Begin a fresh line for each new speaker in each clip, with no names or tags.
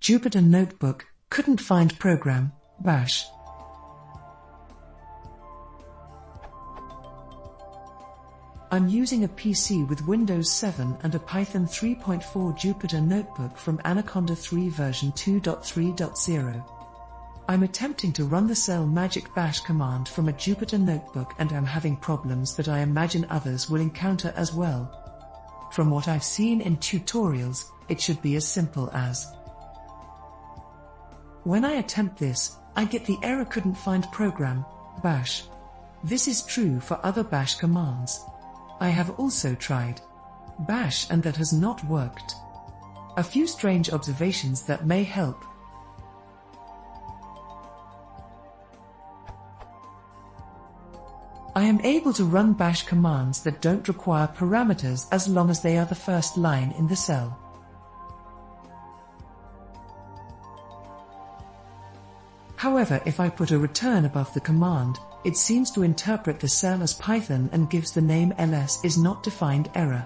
Jupyter Notebook, couldn't find program, bash. I'm using a PC with Windows 7 and a Python 3.4 Jupyter Notebook from Anaconda 3 version 2.3.0. I'm attempting to run the cell magic bash command from a Jupyter Notebook and I'm having problems that I imagine others will encounter as well. From what I've seen in tutorials, it should be as simple as. When I attempt this, I get the error couldn't find program, bash. This is true for other bash commands. I have also tried bash and that has not worked. A few strange observations that may help. I am able to run bash commands that don't require parameters as long as they are the first line in the cell. However, if I put a return above the command, it seems to interpret the cell as Python and gives the name ls is not defined error.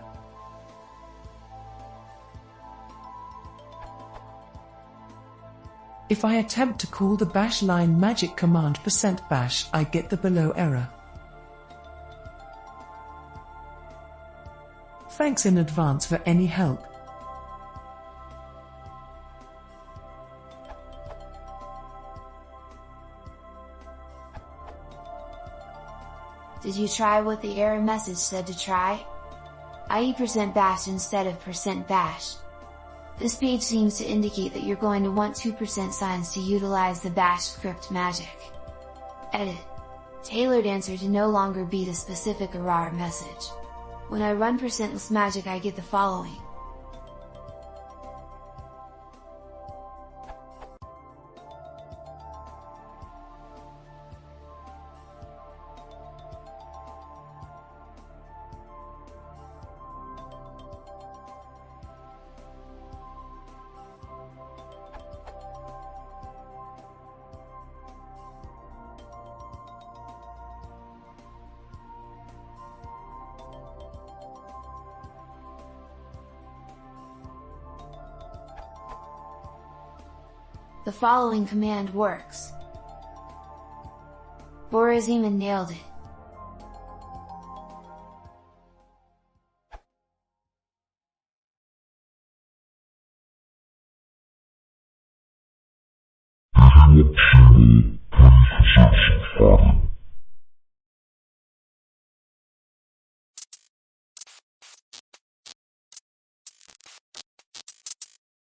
If I attempt to call the bash line magic command %bash, I get the below error. Thanks in advance for any help.
Did you try what the error message said to try? i.e. %bash instead of %bash. This page seems to indicate that you're going to want 2% signs to utilize the bash script magic. Edit. Tailored answer to no longer be the specific error message. When I run %less magic I get the following. The following command works. Boraziman nailed it.
Jupyter